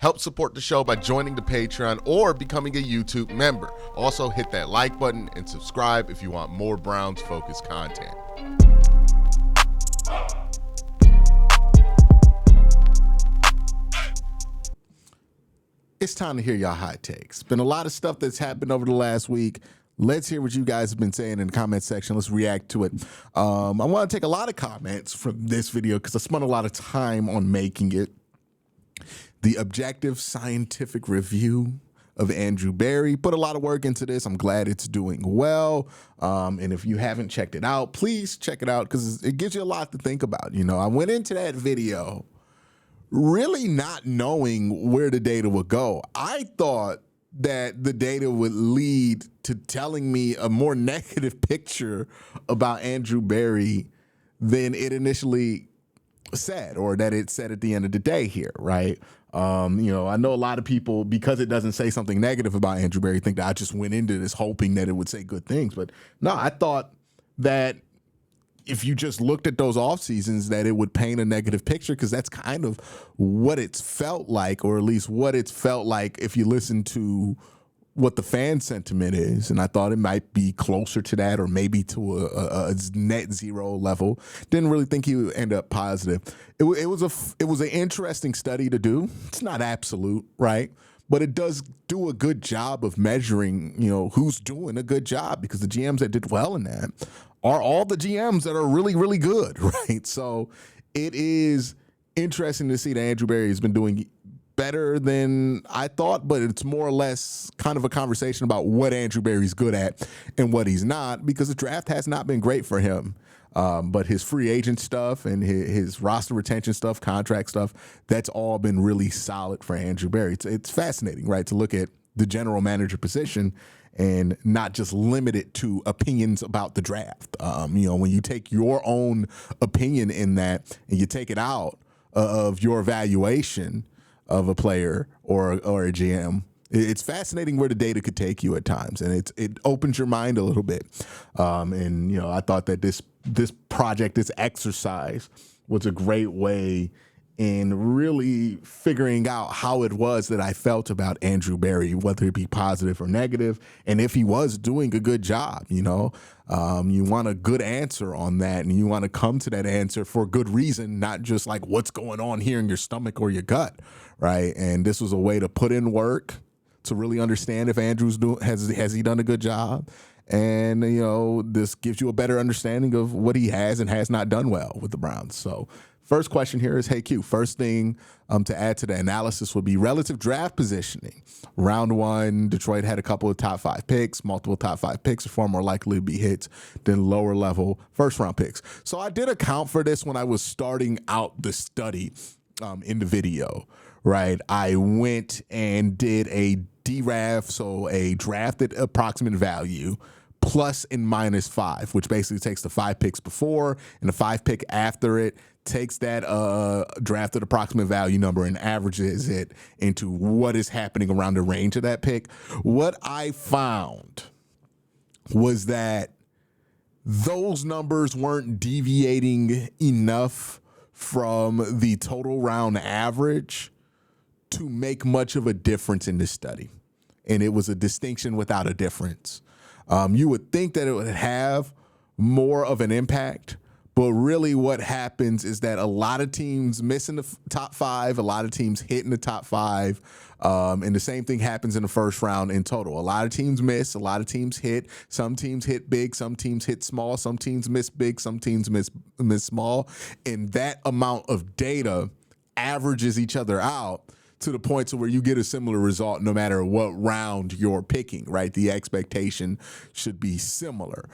Help support the show by joining the Patreon or becoming a YouTube member. Also, hit that like button and subscribe if you want more Browns-focused content. It's time to hear y'all hot takes. Been a lot of stuff that's happened over the last week. Let's hear what you guys have been saying in the comment section. Let's react to it. I want to take a lot of comments from this video because I spent a lot of time on making it. The objective scientific review of Andrew Berry. Put a lot of work into this. I'm glad it's doing well. And if you haven't checked it out, please check it out because it gives you a lot to think about. You know, I went into that video really not knowing where the data would go. I thought that the data would lead to telling me a more negative picture about Andrew Berry than it initially said, or that it said at the end of the day here, right? You know, I know a lot of people, because it doesn't say something negative about Andrew Berry, think that I just went into this hoping that it would say good things. But no, I thought that if you just looked at those off seasons, that it would paint a negative picture, because that's kind of what it's felt like, or at least what it's felt like if you listen to what the fan sentiment is. And I thought it might be closer to that, or maybe to a net zero level. Didn't really think he would end up positive. It was an interesting study to do. It's not absolute, right? But it does do a good job of measuring, you know, who's doing a good job, because the GMs that did well in that are all the GMs that are really, really good, right? So it is interesting to see that Andrew Berry has been doing better than I thought, but it's more or less kind of a conversation about what Andrew Berry's good at and what he's not, because the draft has not been great for him. But his free agent stuff and his roster retention stuff, contract stuff, that's all been really solid for Andrew Berry. It's fascinating, right, to look at the general manager position and not just limit it to opinions about the draft. You know, when you take your own opinion in that and you take it out of your evaluation of a player or a GM, it's fascinating where the data could take you at times, and it opens your mind a little bit. And you know, I thought that this project, this exercise, was a great way in really figuring out how it was that I felt about Andrew Berry, whether it be positive or negative, and if he was doing a good job. You know, you want a good answer on that, and you want to come to that answer for good reason, not just like what's going on here in your stomach or your gut, right? And this was a way to put in work to really understand if Andrew's has he done a good job. And, you know, this gives you a better understanding of what he has and has not done well with the Browns. So first question here is, hey, Q, first thing to add to the analysis would be relative draft positioning. Round one, Detroit had a couple of top 5 picks. Multiple top 5 picks are far more likely to be hits than lower level first round picks. So I did account for this when I was starting out the study in the video, right? I went and did a DRAF, so a drafted approximate value, plus and minus 5, which basically takes the 5 picks before and the 5 pick after it, takes that drafted approximate value number and averages it into what is happening around the range of that pick. What I found was that those numbers weren't deviating enough from the total round average to make much of a difference in this study. And it was a distinction without a difference. You would think that it would have more of an impact, but really what happens is that a lot of teams miss in the top 5, a lot of teams hit in the top 5, and the same thing happens in the first round in total. A lot of teams miss, a lot of teams hit. Some teams hit big, some teams hit small, some teams miss big, some teams miss small, and that amount of data averages each other out to the point to where you get a similar result no matter what round you're picking, right? The expectation should be similar.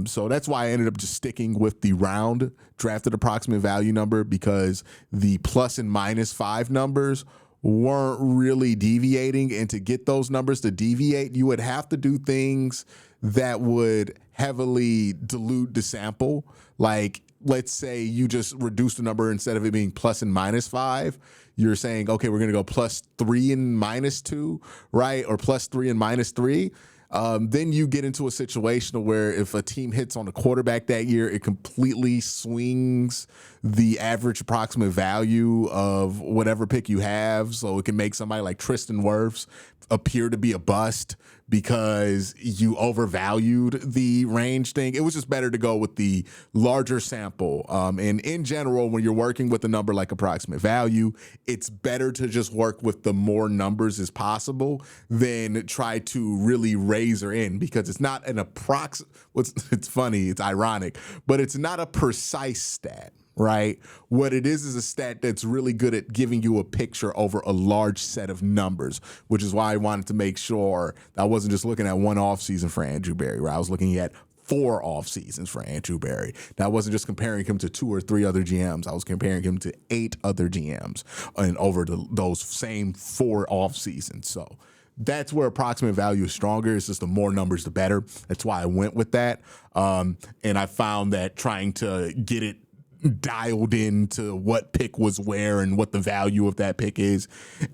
So that's why I ended up just sticking with the round drafted approximate value number, because the plus and minus 5 numbers weren't really deviating. And to get those numbers to deviate, you would have to do things that would heavily dilute the sample. Like, let's say you just reduce the number, instead of it being plus and minus 5, you're saying, okay, we're going to go plus 3 and minus 2, right? Or plus 3 and minus 3. Then you get into a situation where if a team hits on a quarterback that year, it completely swings the average approximate value of whatever pick you have. So it can make somebody like Tristan Wirfs appear to be a bust because you overvalued the range thing. It was just better to go with the larger sample. And in general, when you're working with a number like approximate value, it's better to just work with the more numbers as possible than try to really razor in, because it's not an it's funny, it's ironic, but it's not a precise stat. Right? What it is a stat that's really good at giving you a picture over a large set of numbers, which is why I wanted to make sure that I wasn't just looking at one offseason for Andrew Berry, right? I was looking at 4 off seasons for Andrew Berry. That I wasn't just comparing him to 2 or 3 other GMs. I was comparing him to 8 other GMs and over those same 4 off seasons. So that's where approximate value is stronger. It's just the more numbers, the better. That's why I went with that. And I found that trying to get it dialed into what pick was where and what the value of that pick is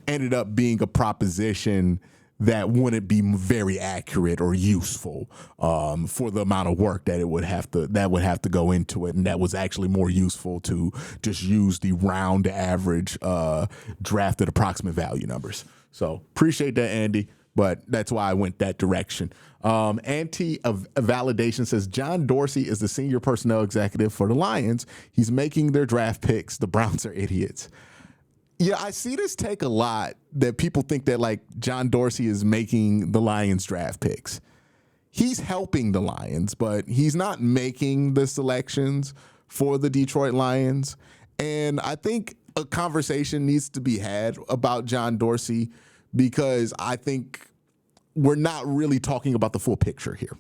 ended up being a proposition that wouldn't be very accurate or useful for the amount of work that would have to go into it. And that was actually more useful to just use the round average drafted approximate value numbers. So appreciate that, Andy. But that's why I went that direction. Anti-validation says John Dorsey is the senior personnel executive for the Lions. He's making their draft picks. The Browns are idiots. Yeah, I see this take a lot, that people think that like John Dorsey is making the Lions draft picks. He's helping the Lions, but he's not making the selections for the Detroit Lions. And I think a conversation needs to be had about John Dorsey, because I think we're not really talking about the full picture here.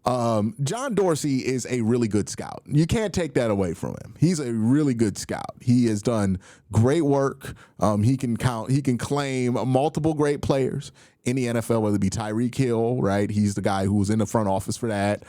John Dorsey is a really good scout. You can't take that away from him. He's a really good scout. He has done great work. He can claim multiple great players in the NFL, whether it be Tyreek Hill, right? He's the guy who was in the front office for that.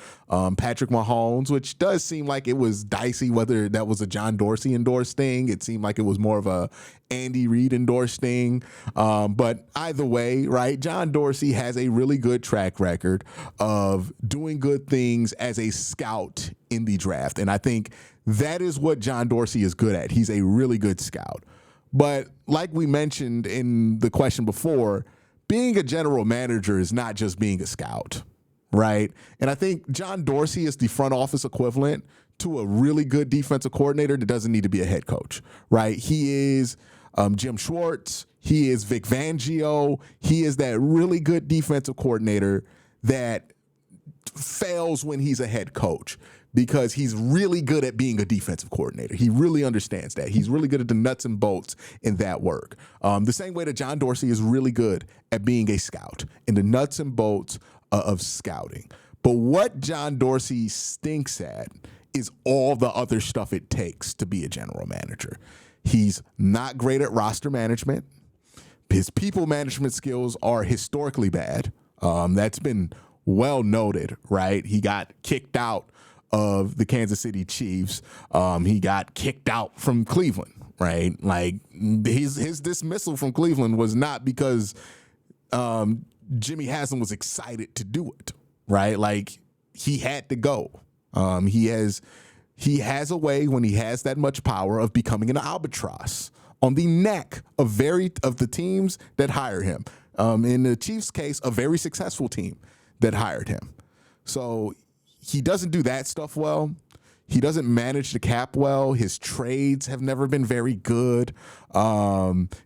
Patrick Mahomes, which does seem like it was dicey whether that was a John Dorsey endorsed thing. It seemed like it was more of a Andy Reid endorsed thing. But either way, right, John Dorsey has a really good track record of doing good things as a scout in the draft. And I think that is what John Dorsey is good at. He's a really good scout. But like we mentioned in the question before, being a general manager is not just being a scout, right? And I think John Dorsey is the front office equivalent to a really good defensive coordinator that doesn't need to be a head coach, right? He is Jim Schwartz. He is Vic Fangio. He is that really good defensive coordinator that fails when he's a head coach, because he's really good at being a defensive coordinator. He really understands that. He's really good at the nuts and bolts in that work. The same way that John Dorsey is really good at being a scout in the nuts and bolts of scouting. But what John Dorsey stinks at is all the other stuff it takes to be a general manager. He's not great at roster management. His people management skills are historically bad. That's been well noted, right? He got kicked out of the Kansas City Chiefs. He got kicked out from Cleveland, right? Like his dismissal from Cleveland was not because Jimmy Haslam was excited to do it, right? Like he had to go. He has a way, when he has that much power, of becoming an albatross on the neck of the teams that hire him. In the Chiefs' case, a very successful team that hired him. So he doesn't do that stuff well. He doesn't manage the cap well. His trades have never been very good.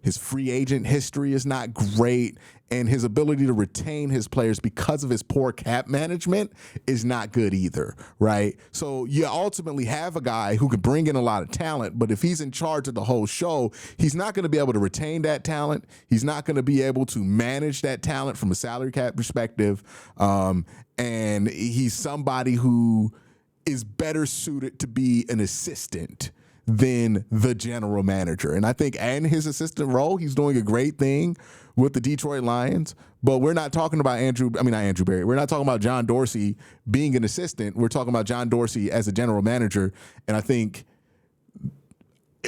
His free agent history is not great. And his ability to retain his players because of his poor cap management is not good either, right? So you ultimately have a guy who could bring in a lot of talent, but if he's in charge of the whole show, he's not going to be able to retain that talent. He's not going to be able to manage that talent from a salary cap perspective. And he's somebody who is better suited to be an assistant than the general manager. And I think in his assistant role, he's doing a great thing with the Detroit Lions. But we're not talking about not Andrew Berry. We're not talking about John Dorsey being an assistant. We're talking about John Dorsey as a general manager. And I think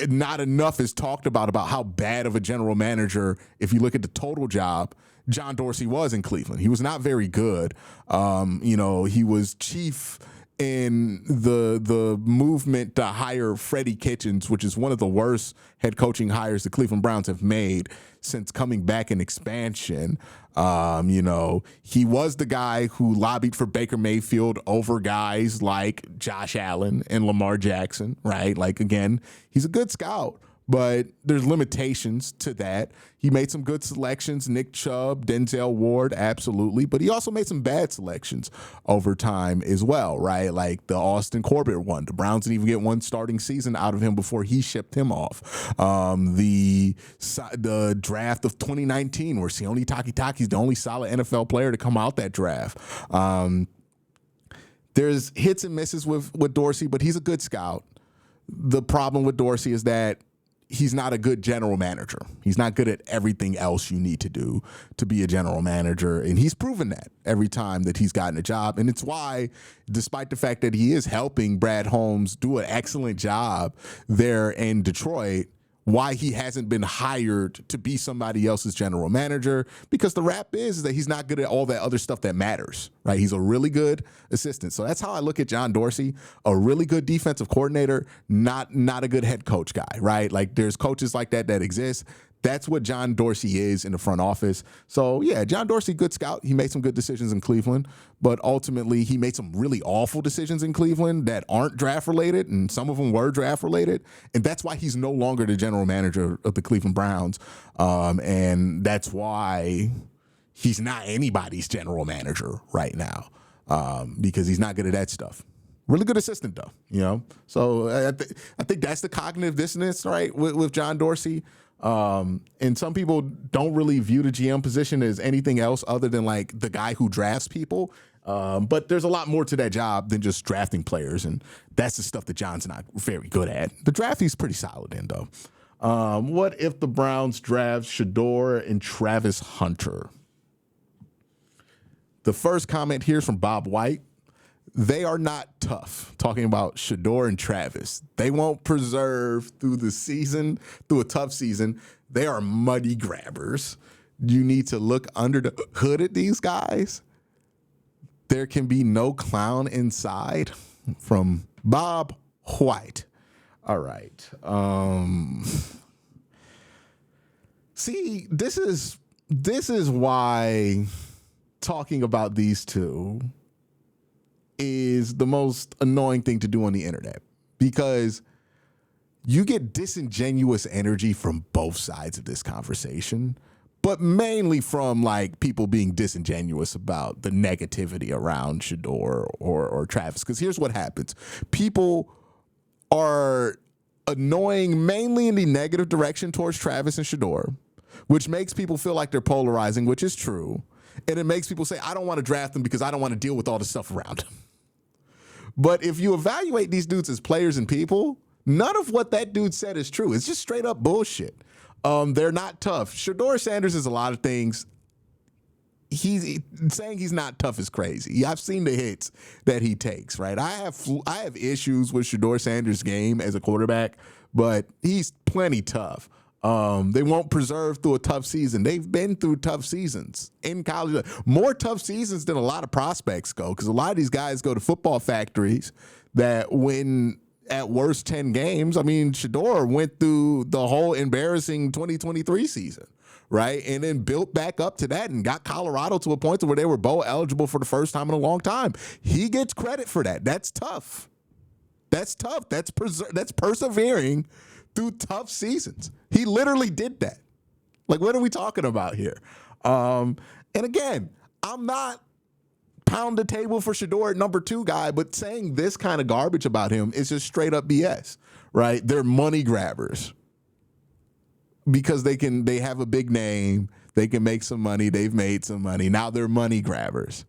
not enough is talked about how bad of a general manager, if you look at the total job, John Dorsey was in Cleveland. He was not very good. He was chief in the movement to hire Freddie Kitchens, which is one of the worst head coaching hires the Cleveland Browns have made since coming back in expansion. He was the guy who lobbied for Baker Mayfield over guys like Josh Allen and Lamar Jackson, right? Like, again, he's a good scout, but there's limitations to that. He made some good selections, Nick Chubb, Denzel Ward, absolutely, but he also made some bad selections over time as well, right? Like the Austin Corbett one. The Browns didn't even get one starting season out of him before he shipped him off. The draft of 2019, where Sione Takitaki's the only solid NFL player to come out that draft. There's hits and misses with Dorsey, but he's a good scout. The problem with Dorsey is that he's not a good general manager. He's not good at everything else you need to do to be a general manager. And he's proven that every time that he's gotten a job. And it's why, despite the fact that he is helping Brad Holmes do an excellent job there in Detroit, why he hasn't been hired to be somebody else's general manager, because the rap is that he's not good at all that other stuff that matters, right? He's a really good assistant. So that's how I look at John Dorsey, a really good defensive coordinator, not a good head coach guy, right? Like there's coaches like that exist. That's what John Dorsey is in the front office. So, yeah, John Dorsey, good scout. He made some good decisions in Cleveland, but ultimately he made some really awful decisions in Cleveland that aren't draft-related, and some of them were draft-related, and that's why he's no longer the general manager of the Cleveland Browns, and that's why he's not anybody's general manager right now, because he's not good at that stuff. Really good assistant, though, So I think that's the cognitive dissonance, right, with John Dorsey. And some people don't really view the GM position as anything else other than like the guy who drafts people. But there's a lot more to that job than just drafting players. And that's the stuff that John's not very good at. The draft he's pretty solid in, though. What if the Browns draft Shedeur and Travis Hunter? The first comment here is from Bob White. They are not tough, talking about Shedeur and Travis. They won't preserve through the season, through a tough season. They are money grabbers. You need to look under the hood at these guys. There can be no clown inside, from Bob White. All right. See, this is why talking about these two is the most annoying thing to do on the internet, because you get disingenuous energy from both sides of this conversation, but mainly from like people being disingenuous about the negativity around Shedeur or Travis. Because here's what happens. People are annoying mainly in the negative direction towards Travis and Shedeur, which makes people feel like they're polarizing, which is true. And it makes people say, I don't want to draft them because I don't want to deal with all the stuff around them. But if you evaluate these dudes as players and people, none of what that dude said is true. It's just straight up bullshit. They're not tough. Shedeur Sanders is a lot of things. He's saying he's not tough is crazy. I've seen the hits that he takes, right? I have issues with Shedeur Sanders' game as a quarterback, but he's plenty tough. They won't preserve through a tough season. They've been through tough seasons in college, more tough seasons than a lot of prospects go, because a lot of these guys go to football factories that win at worst 10 games. I mean, Shedeur went through the whole embarrassing 2023 season, right? And then built back up to that and got Colorado to a point where they were bowl eligible for the first time in a long time. He gets credit for that. That's tough. That's tough. That's persevering through tough seasons. He literally did that. Like, what are we talking about here? And again, I'm not pound the table for Shedeur at number 2 guy, but saying this kind of garbage about him is just straight up BS, right? They're money grabbers because they have a big name. They can make some money. They've made some money. Now they're money grabbers.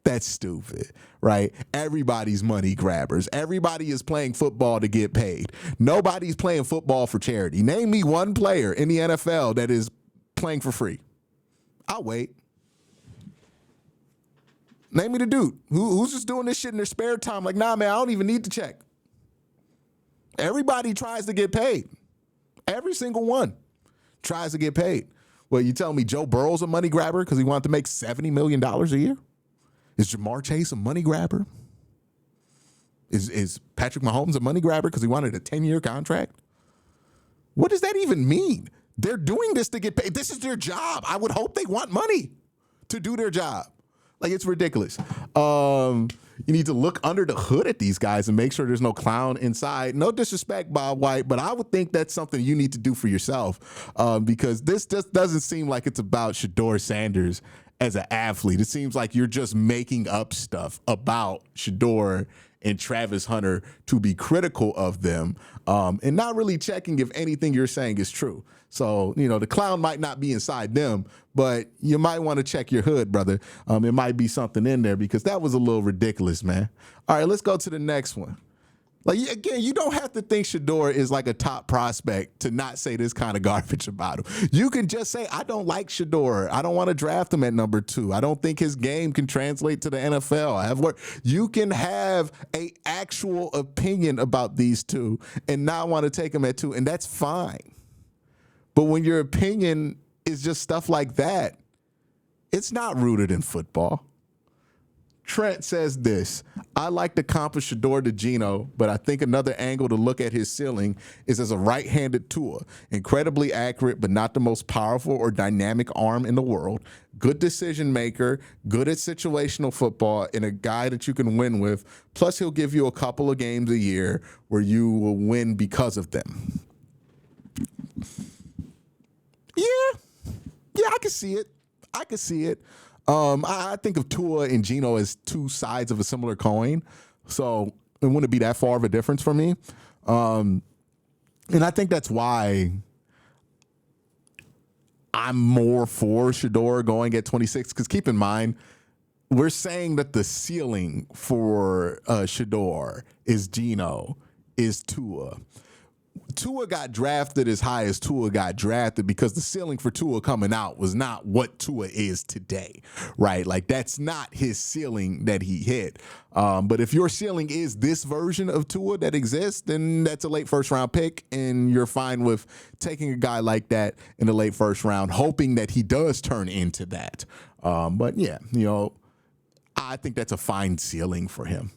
That's stupid, right? Everybody's money grabbers. Everybody is playing football to get paid. Nobody's playing football for charity. Name me one player in the NFL that is playing for free. I'll wait. Name me the dude who's just doing this shit in their spare time. Like, nah, man, I don't even need to check. Everybody tries to get paid. Every single one tries to get paid. Well, you tell me Joe Burrow's a money grabber because he wanted to make $70 million a year? Is Jamar Chase a money grabber? Is Patrick Mahomes a money grabber because he wanted a 10-year contract? What does that even mean? They're doing this to get paid. This is their job. I would hope they want money to do their job. Like, it's ridiculous. You need to look under the hood at these guys and make sure there's no clown inside. No disrespect, Bob White, but I would think that's something you need to do for yourself, because this just doesn't seem like it's about Shedeur Sanders as an athlete. It seems like you're just making up stuff about Shedeur and Travis Hunter to be critical of them, and not really checking if anything you're saying is true. So, the clown might not be inside them, but you might want to check your hood, brother. It might be something in there, because that was a little ridiculous, man. All right, let's go to the next one. Like, again, you don't have to think Shedeur is like a top prospect to not say this kind of garbage about him. You can just say, I don't like Shedeur. I don't want to draft him at number 2. I don't think his game can translate to the NFL. You can have an actual opinion about these two and not want to take them at 2, and that's fine. But when your opinion is just stuff like that, it's not rooted in football. Trent says this: I like the comp of Shedeur to Geno, but I think another angle to look at his ceiling is as a right-handed Tua. Incredibly accurate, but not the most powerful or dynamic arm in the world. Good decision maker, good at situational football, and a guy that you can win with. Plus, he'll give you a couple of games a year where you will win because of them. Yeah, I can see it. I think of Tua and Geno as two sides of a similar coin, so it wouldn't be that far of a difference for me. And I think that's why I'm more for Shedeur going at 26, because keep in mind, we're saying that the ceiling for Shedeur is Geno, is Tua. Tua got drafted as high as Tua got drafted because the ceiling for Tua coming out was not what Tua is today, right? Like, that's not his ceiling that he hit. But if your ceiling is this version of Tua that exists, then that's a late first-round pick, and you're fine with taking a guy like that in the late first round, hoping that he does turn into that. But, yeah, I think that's a fine ceiling for him.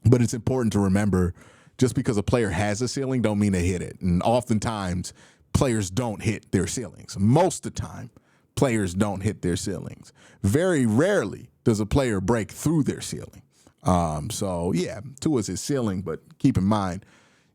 But it's important to remember, just because a player has a ceiling don't mean they hit it. And oftentimes, players don't hit their ceilings. Most of the time, players don't hit their ceilings. Very rarely does a player break through their ceiling. So, yeah, Tua's his ceiling, but keep in mind,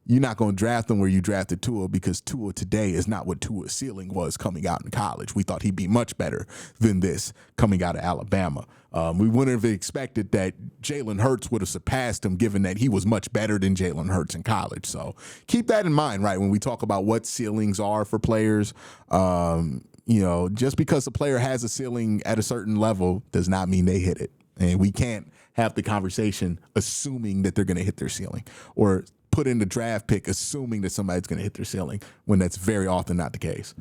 you're not going to draft him where you drafted Tua, because Tua today is not what Tua's ceiling was coming out in college. We thought he'd be much better than this coming out of Alabama. We wouldn't have expected that Jalen Hurts would have surpassed him, given that he was much better than Jalen Hurts in college. So keep that in mind, right, when we talk about what ceilings are for players. Just because a player has a ceiling at a certain level does not mean they hit it. And we can't have the conversation assuming that they're going to hit their ceiling, or put in the draft pick assuming that somebody's going to hit their ceiling, when that's very often not the case.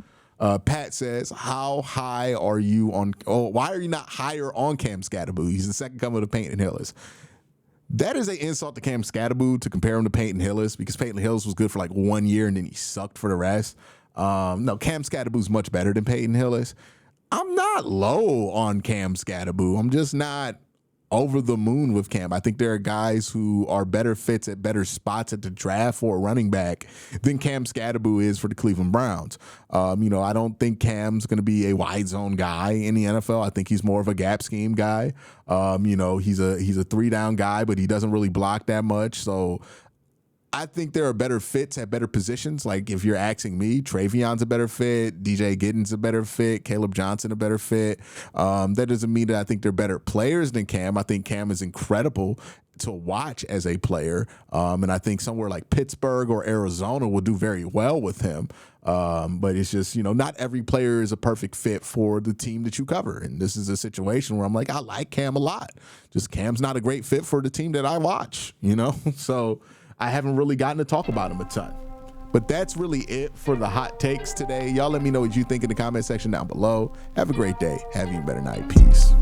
Pat says, how high are you on why are you not higher on Cam Scatterboo? He's the second coming of Peyton Hillis. That is an insult to Cam Scatterboo to compare him to Peyton Hillis, because Peyton Hillis was good for like 1 year and then he sucked for the rest. No, Cam Scatterboo's much better than Peyton Hillis. I'm not low on Cam Scatterboo. I'm just not over the moon with Cam. I think there are guys who are better fits at better spots at the draft for a running back than Cam Scatterboo is for the Cleveland Browns. I don't think Cam's going to be a wide zone guy in the NFL. I think he's more of a gap scheme guy. He's a 3-down guy, but he doesn't really block that much. So I think there are better fits at better positions. Like, if you're asking me, Travion's a better fit, DJ Giddens a better fit, Caleb Johnson a better fit. That doesn't mean that I think they're better players than Cam. I think Cam is incredible to watch as a player, and I think somewhere like Pittsburgh or Arizona will do very well with him. But it's just, not every player is a perfect fit for the team that you cover. And this is a situation where I'm like, I like Cam a lot. Just Cam's not a great fit for the team that I watch, So I haven't really gotten to talk about him a ton. But that's really it for the hot takes today. Y'all let me know what you think in the comment section down below. Have a great day. Have you a better night. Peace.